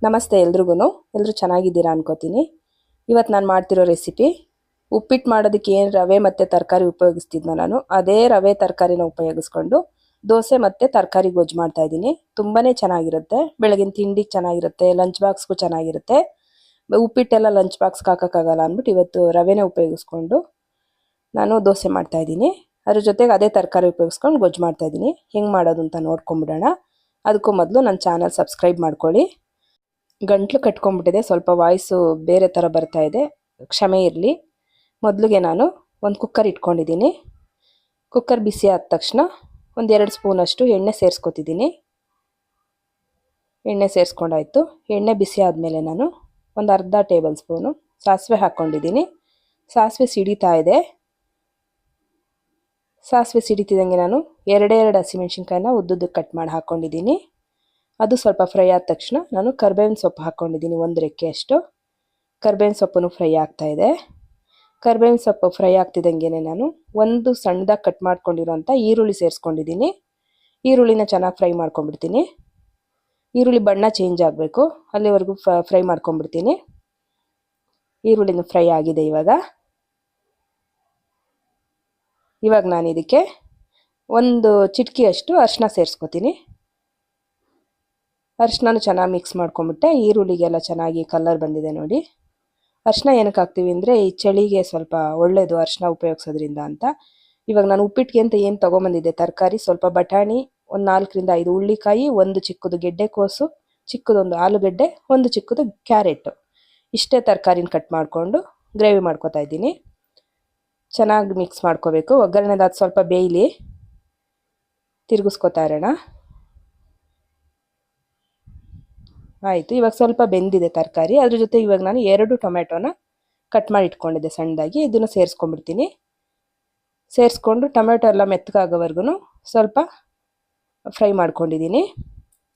ನಮಸ್ತೆ ಎಲ್ರಿಗೂ. ಎಲ್ಲರೂ ಚೆನ್ನಾಗಿದ್ದೀರಾ ಅನ್ಕೋತೀನಿ. ಇವತ್ತು ನಾನು ಮಾಡ್ತಿರೋ ರೆಸಿಪಿ ಉಪ್ಪಿಟ್ಟು ಮಾಡೋದಕ್ಕೆ ಏನು ರವೆ ಮತ್ತು ತರಕಾರಿ ಉಪಯೋಗಿಸ್ತಿದ್ನೋ ನಾನು ಅದೇ ರವೆ ತರಕಾರಿನ ಉಪಯೋಗಿಸ್ಕೊಂಡು ದೋಸೆ ಮತ್ತು ತರಕಾರಿ ಗೊಜ್ಜು ಮಾಡ್ತಾ ಇದ್ದೀನಿ. ತುಂಬಾ ಚೆನ್ನಾಗಿರುತ್ತೆ. ಬೆಳಗಿನ ತಿಂಡಿಗೆ ಚೆನ್ನಾಗಿರುತ್ತೆ, ಲಂಚ್ ಬಾಕ್ಸ್ಗೂ ಚೆನ್ನಾಗಿರುತ್ತೆ. ಉಪ್ಪಿಟ್ಟೆಲ್ಲ ಲಂಚ್ ಬಾಕ್ಸ್ಗೆ ಹಾಕೋಕ್ಕಾಗಲ್ಲ ಅಂದ್ಬಿಟ್ಟು ಇವತ್ತು ರವೆನೇ ಉಪಯೋಗಿಸ್ಕೊಂಡು ನಾನು ದೋಸೆ ಮಾಡ್ತಾ ಇದ್ದೀನಿ. ಅದ್ರ ಜೊತೆಗೆ ಅದೇ ತರಕಾರಿ ಉಪಯೋಗಿಸ್ಕೊಂಡು ಗೊಜ್ಜು ಮಾಡ್ತಾ ಇದ್ದೀನಿ. ಹೆಂಗೆ ಮಾಡೋದು ಅಂತ ನೋಡ್ಕೊಂಬಿಡೋಣ. ಅದಕ್ಕೂ ಮೊದಲು ನನ್ನ ಚಾನಲ್ ಸಬ್ಸ್ಕ್ರೈಬ್ ಮಾಡ್ಕೊಳ್ಳಿ. ಗಂಟ್ಲು ಕಟ್ಕೊಂಡ್ಬಿಟ್ಟಿದೆ, ಸ್ವಲ್ಪ ವಾಯ್ಸು ಬೇರೆ ಥರ ಬರ್ತಾ ಇದೆ, ಕ್ಷಮೆ ಇರಲಿ. ಮೊದಲಿಗೆ ನಾನು ಒಂದು ಕುಕ್ಕರ್ ಇಟ್ಕೊಂಡಿದ್ದೀನಿ. ಕುಕ್ಕರ್ ಬಿಸಿ ಆದ ತಕ್ಷಣ ಒಂದು 2 ಸ್ಪೂನಷ್ಟು ಎಣ್ಣೆ ಸೇರಿಸ್ಕೊತಿದ್ದೀನಿ. ಎಣ್ಣೆ ಸೇರಿಸ್ಕೊಂಡಾಯಿತು. ಎಣ್ಣೆ ಬಿಸಿ ಆದಮೇಲೆ ನಾನು ಒಂದು ಅರ್ಧ ಟೇಬಲ್ ಸ್ಪೂನು ಸಾಸಿವೆ ಹಾಕ್ಕೊಂಡಿದ್ದೀನಿ. ಸಾಸಿವೆ ಸಿಡಿತಾ ಇದೆ. ಸಾಸಿವೆ ಸಿಡಿತಿದ್ದಂಗೆ ನಾನು 2 ಹಸಿಮೆಣ್ಸಿನ್ಕಾಯಿನ ಉದ್ದುದ್ದಕ್ಕೆ ಕಟ್ ಮಾಡಿ ಹಾಕ್ಕೊಂಡಿದ್ದೀನಿ. ಅದು ಸ್ವಲ್ಪ ಫ್ರೈ ಆದ ತಕ್ಷಣ ನಾನು ಕರ್ಬೇವಿನ ಸೊಪ್ಪು ಹಾಕ್ಕೊಂಡಿದ್ದೀನಿ, 1 ರೆಕ್ಕೆ ಅಷ್ಟು. ಕರ್ಬೇವಿನ ಸೊಪ್ಪನ್ನು ಫ್ರೈ ಆಗ್ತಾಯಿದೆ. ಕರ್ಬೇವಿನ ಸೊಪ್ಪು ಫ್ರೈ ಆಗ್ತಿದ್ದಂಗೆ ನಾನು ಒಂದು ಸಣ್ಣದಾಗಿ ಕಟ್ ಮಾಡ್ಕೊಂಡಿರೋಂಥ ಈರುಳ್ಳಿ ಸೇರಿಸ್ಕೊಂಡಿದ್ದೀನಿ. ಈರುಳ್ಳಿನ ಚೆನ್ನಾಗಿ ಫ್ರೈ ಮಾಡ್ಕೊಂಡ್ಬಿಡ್ತೀನಿ. ಈರುಳ್ಳಿ ಬಣ್ಣ ಚೇಂಜ್ ಆಗಬೇಕು, ಅಲ್ಲಿವರೆಗೂ ಫ್ರೈ ಮಾಡ್ಕೊಂಡ್ಬಿಡ್ತೀನಿ. ಈರುಳ್ಳಿನ ಫ್ರೈ ಆಗಿದೆ. ಇವಾಗ ನಾನು ಇದಕ್ಕೆ ಒಂದು ಚಿಟಿಕೆಯಷ್ಟು ಅರಿಶಿನ ಸೇರಿಸ್ಕೊತೀನಿ. ಅರಿಶಿನ ಚೆನ್ನಾಗಿ ಮಿಕ್ಸ್ ಮಾಡ್ಕೊಂಬಿಟ್ಟೆ. ಈರುಳ್ಳಿಗೆಲ್ಲ ಚೆನ್ನಾಗಿ ಕಲರ್ ಬಂದಿದೆ ನೋಡಿ. ಅರಿಶಿನ ಏನಕ್ಕೆ ಹಾಕ್ತೀವಿ ಅಂದರೆ ಈ ಚಳಿಗೆ ಸ್ವಲ್ಪ ಒಳ್ಳೆಯದು ಅರಿಶಿನ ಉಪಯೋಗಿಸೋದ್ರಿಂದ ಅಂತ. ಇವಾಗ ನಾನು ಉಪ್ಪಿಟ್ಟಿಗೆ ಅಂತ ಏನು ತೊಗೊಂಬಂದಿದ್ದೆ ತರಕಾರಿ, ಸ್ವಲ್ಪ ಬಟಾಣಿ, ಒಂದು 4 ರಿಂದ 5 ಹುಳ್ಳಿಕಾಯಿ, ಒಂದು ಚಿಕ್ಕದು ಗೆಡ್ಡೆಕೋಸು, ಚಿಕ್ಕದೊಂದು ಆಲೂಗಡ್ಡೆ, ಒಂದು ಚಿಕ್ಕದು ಕ್ಯಾರೆಟು, ಇಷ್ಟೇ ತರಕಾರಿನ ಕಟ್ ಮಾಡಿಕೊಂಡು ಗ್ರೇವಿ ಮಾಡ್ಕೊತಾ ಇದ್ದೀನಿ. ಚೆನ್ನಾಗಿ ಮಿಕ್ಸ್ ಮಾಡ್ಕೋಬೇಕು. ಒಗ್ಗರಣೆದು ಅದು ಸ್ವಲ್ಪ ಬೇಯಲಿ, ತಿರುಗಿಸ್ಕೊತಾ ಇರೋಣ. ಆಯಿತು, ಇವಾಗ ಸ್ವಲ್ಪ ಬೆಂದಿದೆ ತರಕಾರಿ. ಅದ್ರ ಜೊತೆ ಇವಾಗ ನಾನು 2 ಟೊಮೆಟೊನ ಕಟ್ ಮಾಡಿ ಇಟ್ಕೊಂಡಿದ್ದೆ ಸಣ್ಣದಾಗಿ, ಇದನ್ನು ಸೇರಿಸ್ಕೊಂಡ್ಬಿಡ್ತೀನಿ. ಸೇರಿಸ್ಕೊಂಡು ಟೊಮೆಟೊ ಎಲ್ಲ ಮೆತ್ತಗಾಗೋವರೆಗೂ ಸ್ವಲ್ಪ ಫ್ರೈ ಮಾಡ್ಕೊಂಡಿದ್ದೀನಿ.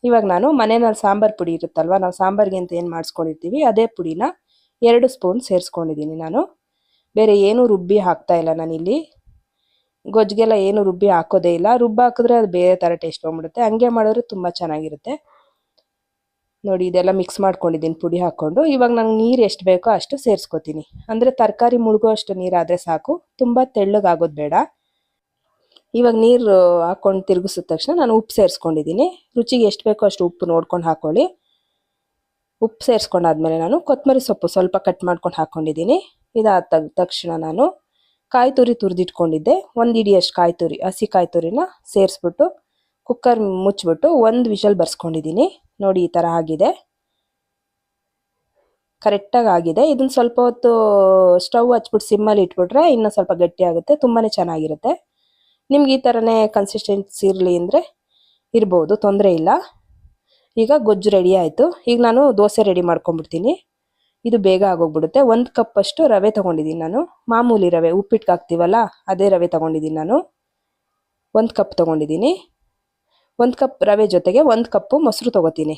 ಇವಾಗ ನಾನು ಮನೆಯಲ್ಲಿ ಸಾಂಬಾರು ಪುಡಿ ಇರುತ್ತಲ್ವ, ನಾವು ಸಾಂಬಾರಿಗೆ ಅಂತ ಏನು ಮಾಡಿಸ್ಕೊಂಡಿರ್ತೀವಿ ಅದೇ ಪುಡಿನ 2 ಸ್ಪೂನ್ ಸೇರಿಸ್ಕೊಂಡಿದ್ದೀನಿ. ನಾನು ಬೇರೆ ಏನೂ ರುಬ್ಬಿ ಹಾಕ್ತಾ ಇಲ್ಲ. ನಾನಿಲ್ಲಿ ಗೊಜ್ಜಿಗೆಲ್ಲ ಏನು ರುಬ್ಬಿ ಹಾಕೋದೇ ಇಲ್ಲ. ಹಾಕಿದ್ರೆ ಅದು ಬೇರೆ ಥರ ಟೇಸ್ಟ್ ಬಂದ್ಬಿಡುತ್ತೆ. ಹಂಗೆ ಮಾಡಿದ್ರೆ ತುಂಬ ಚೆನ್ನಾಗಿರುತ್ತೆ ನೋಡಿ. ಇದೆಲ್ಲ ಮಿಕ್ಸ್ ಮಾಡ್ಕೊಂಡಿದ್ದೀನಿ ಪುಡಿ ಹಾಕ್ಕೊಂಡು. ಇವಾಗ ನಂಗೆ ನೀರು ಎಷ್ಟು ಬೇಕೋ ಅಷ್ಟು ಸೇರಿಸ್ಕೊತೀನಿ. ಅಂದರೆ ತರಕಾರಿ ಮುಳುಗೋ ಅಷ್ಟು ನೀರಾದರೆ ಸಾಕು, ತುಂಬ ತೆಳ್ಳಗಾಗೋದು ಬೇಡ. ಇವಾಗ ನೀರು ಹಾಕ್ಕೊಂಡು ತಿರುಗಿಸಿದ ತಕ್ಷಣ ನಾನು ಉಪ್ಪು ಸೇರಿಸ್ಕೊಂಡಿದ್ದೀನಿ. ರುಚಿಗೆ ಎಷ್ಟು ಬೇಕೋ ಅಷ್ಟು ಉಪ್ಪು ನೋಡ್ಕೊಂಡು ಹಾಕ್ಕೊಳ್ಳಿ. ಉಪ್ಪು ಸೇರಿಸ್ಕೊಂಡಾದ್ಮೇಲೆ ನಾನು ಕೊತ್ತಂಬರಿ ಸೊಪ್ಪು ಸ್ವಲ್ಪ ಕಟ್ ಮಾಡ್ಕೊಂಡು ಹಾಕ್ಕೊಂಡಿದ್ದೀನಿ. ಇದಾದ ತಕ್ಷಣ ನಾನು ಕಾಯಿ ತುರಿ ತುರಿದಿಟ್ಕೊಂಡಿದ್ದೆ, 1 ಹಿಡಿಯಷ್ಟು ಕಾಯಿ ತುರಿ, ಹಸಿ ಕಾಯಿ ತುರಿನ ಸೇರಿಸ್ಬಿಟ್ಟು ಕುಕ್ಕರ್ ಮುಚ್ಚಿಬಿಟ್ಟು 1 ವಿಷಲ್ ಬರ್ಸ್ಕೊಂಡಿದ್ದೀನಿ. ನೋಡಿ ಈ ಥರ ಆಗಿದೆ, ಕರೆಕ್ಟಾಗಿ ಆಗಿದೆ. ಇದನ್ನು ಸ್ವಲ್ಪ ಹೊತ್ತು ಸ್ಟವ್ ಹಚ್ಬಿಟ್ಟು ಸಿಮ್ಮಲ್ಲಿ ಇಟ್ಬಿಟ್ರೆ ಇನ್ನೂ ಸ್ವಲ್ಪ ಗಟ್ಟಿ ಆಗುತ್ತೆ, ತುಂಬಾ ಚೆನ್ನಾಗಿರುತ್ತೆ. ನಿಮ್ಗೆ ಈ ಥರನೇ ಕನ್ಸಿಸ್ಟೆನ್ಸಿ ಇರಲಿ ಅಂದರೆ ಇರ್ಬೋದು, ತೊಂದರೆ ಇಲ್ಲ. ಈಗ ಗೊಜ್ಜು ರೆಡಿ ಆಯಿತು. ಈಗ ನಾನು ದೋಸೆ ರೆಡಿ ಮಾಡ್ಕೊಂಡ್ಬಿಡ್ತೀನಿ. ಇದು ಬೇಗ ಆಗೋಗ್ಬಿಡುತ್ತೆ. 1 ಕಪ್ಪಷ್ಟು ರವೆ ತೊಗೊಂಡಿದ್ದೀನಿ ನಾನು, ಮಾಮೂಲಿ ರವೆ ಉಪ್ಪಿಟ್ಟಿಗೆ ಹಾಕ್ತೀವಲ್ಲ ಅದೇ ರವೆ ತೊಗೊಂಡಿದ್ದೀನಿ ನಾನು. 1 ಕಪ್ ತೊಗೊಂಡಿದ್ದೀನಿ. 1 ಕಪ್ ರವೆ ಜೊತೆಗೆ 1 ಕಪ್ಪು ಮೊಸರು ತೊಗೋತೀನಿ.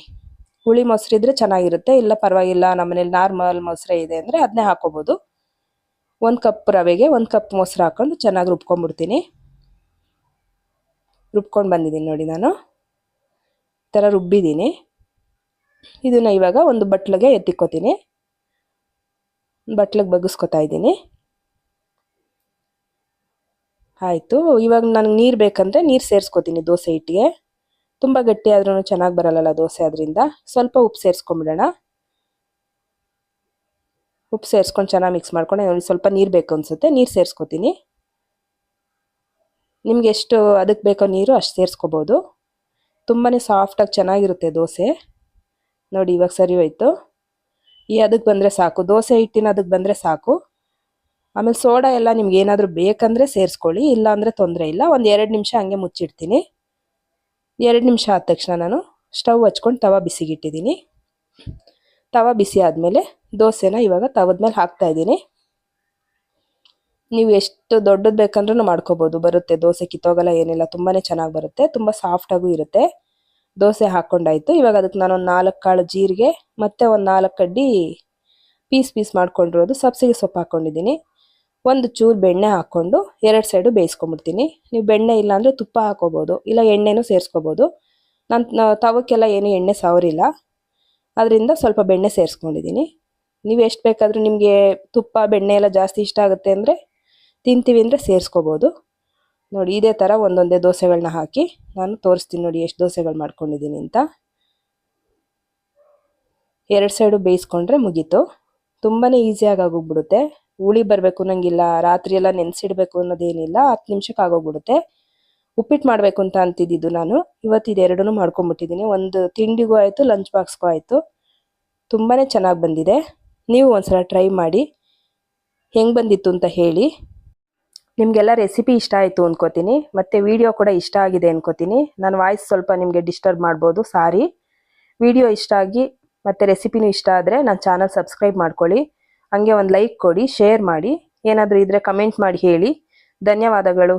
ಹುಳಿ ಮೊಸರು ಇದ್ದರೆ ಚೆನ್ನಾಗಿರುತ್ತೆ, ಇಲ್ಲ ಪರವಾಗಿಲ್ಲ ನಮ್ಮನೇಲಿ ನಾರ್ಮಲ್ ಮೊಸರೇ ಇದೆ ಅಂದರೆ ಅದನ್ನೇ ಹಾಕ್ಕೋಬೋದು. 1 ಕಪ್ ರವೆಗೆ 1 ಕಪ್ ಮೊಸರು ಹಾಕ್ಕೊಂಡು ಚೆನ್ನಾಗಿ ರುಬ್ಕೊಂಡ್ಬಿಡ್ತೀನಿ. ರುಬ್ಕೊಂಡು ಬಂದಿದ್ದೀನಿ ನೋಡಿ. ನಾನು ಈ ಥರ ರುಬ್ಬಿದ್ದೀನಿ. ಇದನ್ನು ಇವಾಗ ಒಂದು ಬಟ್ಲಿಗೆ ಎತ್ತಿಕ್ಕೋತೀನಿ. ಬಟ್ಲಿಗೆ ಬಗ್ಗಿಸ್ಕೊತಾ ಇದ್ದೀನಿ. ಆಯಿತು, ಇವಾಗ ನನಗೆ ನೀರು ಬೇಕಂದರೆ ನೀರು ಸೇರಿಸ್ಕೊತೀನಿ ದೋಸೆ ಹಿಟ್ಟಿಗೆ. ತುಂಬ ಗಟ್ಟಿ ಆದ್ರೂ ಚೆನ್ನಾಗಿ ಬರಲ್ಲ ದೋಸೆ, ಅದರಿಂದ ಸ್ವಲ್ಪ ಉಪ್ಪು ಸೇರಿಸ್ಕೊಂಬಿಡೋಣ. ಉಪ್ಪು ಸೇರಿಸ್ಕೊಂಡು ಚೆನ್ನಾಗಿ ಮಿಕ್ಸ್ ಮಾಡ್ಕೊಂಡು ಸ್ವಲ್ಪ ನೀರು ಬೇಕು ಅನಿಸುತ್ತೆ, ನೀರು ಸೇರಿಸ್ಕೊತೀನಿ. ನಿಮ್ಗೆ ಎಷ್ಟು ಅದಕ್ಕೆ ಬೇಕೋ ನೀರು ಅಷ್ಟು ಸೇರಿಸ್ಕೋಬೋದು. ತುಂಬಾ ಸಾಫ್ಟಾಗಿ ಚೆನ್ನಾಗಿರುತ್ತೆ ದೋಸೆ ನೋಡಿ. ಇವಾಗ ಸರಿ ಹೋಯ್ತು. ಈ ಅದಕ್ಕೆ ಬಂದರೆ ಸಾಕು, ದೋಸೆ ಹಿಟ್ಟಿನ ಅದಕ್ಕೆ ಬಂದರೆ ಸಾಕು. ಆಮೇಲೆ ಸೋಡಾ ಎಲ್ಲ ನಿಮ್ಗೆ ಏನಾದರೂ ಬೇಕಂದರೆ ಸೇರಿಸ್ಕೊಳ್ಳಿ, ಇಲ್ಲ ಅಂದರೆ ತೊಂದರೆ ಇಲ್ಲ. ಒಂದು 2 ನಿಮಿಷ ಹಂಗೆ ಮುಚ್ಚಿಡ್ತೀನಿ. 2 ನಿಮಿಷ ಆದ ತಕ್ಷಣ ನಾನು ಸ್ಟವ್ ಹಚ್ಕೊಂಡು ತವ ಬಿಸಿಗಿಟ್ಟಿದ್ದೀನಿ. ತವ ಬಿಸಿ ಆದಮೇಲೆ ದೋಸೆನ ಇವಾಗ ತವದ ಮೇಲೆ ಹಾಕ್ತಾಯಿದ್ದೀನಿ. ನೀವು ಎಷ್ಟು ದೊಡ್ಡದು ಬೇಕಂದ್ರೂ ಮಾಡ್ಕೋಬೋದು, ಬರುತ್ತೆ. ದೋಸೆ ಕಿತ್ತೋಗಲ್ಲ ಏನಿಲ್ಲ, ತುಂಬಾ ಚೆನ್ನಾಗಿ ಬರುತ್ತೆ, ತುಂಬ ಸಾಫ್ಟಾಗೂ ಇರುತ್ತೆ. ದೋಸೆ ಹಾಕ್ಕೊಂಡಾಯಿತು. ಇವಾಗ ಅದಕ್ಕೆ ನಾನೊಂದು 4 ಕಾಳು ಜೀರಿಗೆ ಮತ್ತು ಒಂದು 4 ಕಡ್ಡಿ ಪೀಸ್ ಮಾಡ್ಕೊಂಡಿರೋದು ಸಬ್ಸಿಗೆ ಸೊಪ್ಪು ಹಾಕ್ಕೊಂಡಿದ್ದೀನಿ. ಒಂದು ಚೂರು ಬೆಣ್ಣೆ ಹಾಕ್ಕೊಂಡು 2 ಸೈಡು ಬೇಯಿಸ್ಕೊಂಬಿಡ್ತೀನಿ. ನೀವು ಬೆಣ್ಣೆ ಇಲ್ಲ ಅಂದರೆ ತುಪ್ಪ ಹಾಕೋಬೋದು, ಇಲ್ಲ ಎಣ್ಣೆನೂ ಸೇರಿಸ್ಕೋಬೋದು. ನಾನು ತವಕ್ಕೆಲ್ಲ ಏನು ಎಣ್ಣೆ ಸವರಿಲ್ಲ. ಅದರಿಂದ ಸ್ವಲ್ಪ ಬೆಣ್ಣೆ ಸೇರಿಸ್ಕೊಂಡಿದ್ದೀನಿ. ನೀವು ಎಷ್ಟು ಬೇಕಾದರೂ ನಿಮಗೆ ತುಪ್ಪ ಬೆಣ್ಣೆ ಎಲ್ಲ ಜಾಸ್ತಿ ಇಷ್ಟ ಆಗುತ್ತೆ ಅಂದರೆ ತಿಂತೀವಿ ಅಂದರೆ ಸೇರಿಸ್ಕೋಬೋದು. ನೋಡಿ ಇದೇ ಥರ ಒಂದೊಂದೇ ದೋಸೆಗಳನ್ನ ಹಾಕಿ ನಾನು ತೋರಿಸ್ತೀನಿ ನೋಡಿ ಎಷ್ಟು ದೋಸೆಗಳು ಮಾಡ್ಕೊಂಡಿದ್ದೀನಿ ಅಂತ. 2 ಸೈಡು ಬೇಯಿಸ್ಕೊಂಡ್ರೆ ಮುಗೀತು. ತುಂಬಾ ಈಸಿಯಾಗಿ ಆಗೋಗ್ಬಿಡುತ್ತೆ. ಹುಳಿ ಬರಬೇಕು ಅನ್ನಂಗಿಲ್ಲ, ರಾತ್ರಿ ಎಲ್ಲ ನೆನೆಸಿಡಬೇಕು ಅನ್ನೋದೇನಿಲ್ಲ, 10 ನಿಮಿಷಕ್ಕೆ ಆಗೋಗ್ಬಿಡುತ್ತೆ. ಉಪ್ಪಿಟ್ಟು ಮಾಡಬೇಕು ಅಂತ ಅಂತಿದ್ದು ನಾನು ಇವತ್ತು ಇದೆರಡೂ ಮಾಡ್ಕೊಂಡ್ಬಿಟ್ಟಿದ್ದೀನಿ. ಒಂದು ತಿಂಡಿಗೂ ಆಯಿತು, ಲಂಚ್ ಬಾಕ್ಸ್ಗೂ ಆಯಿತು. ತುಂಬಾ ಚೆನ್ನಾಗಿ ಬಂದಿದೆ. ನೀವು ಒಂದ್ಸಲ ಟ್ರೈ ಮಾಡಿ, ಹೆಂಗೆ ಬಂದಿತ್ತು ಅಂತ ಹೇಳಿ. ನಿಮಗೆಲ್ಲ ರೆಸಿಪಿ ಇಷ್ಟ ಆಯಿತು ಅಂದ್ಕೋತೀನಿ, ಮತ್ತು ವಿಡಿಯೋ ಕೂಡ ಇಷ್ಟ ಆಗಿದೆ ಅಂದ್ಕೋತೀನಿ. ನನ್ನ ವಾಯ್ಸ್ ಸ್ವಲ್ಪ ನಿಮಗೆ ಡಿಸ್ಟರ್ಬ್ ಮಾಡ್ಬೋದು, ಸಾರಿ. ವಿಡಿಯೋ ಇಷ್ಟ ಆಗಿ ಮತ್ತು ರೆಸಿಪಿನೂ ಇಷ್ಟ ಆದರೆ ನನ್ನ ಚಾನಲ್ ಸಬ್ಸ್ಕ್ರೈಬ್ ಮಾಡ್ಕೊಳ್ಳಿ. ಹಂಗೆ ಒಂದು ಲೈಕ್ ಕೊಡಿ, ಶೇರ್ ಮಾಡಿ, ಏನಾದರೂ ಇದ್ದರೆ ಕಮೆಂಟ್ ಮಾಡಿ ಹೇಳಿ. ಧನ್ಯವಾದಗಳು.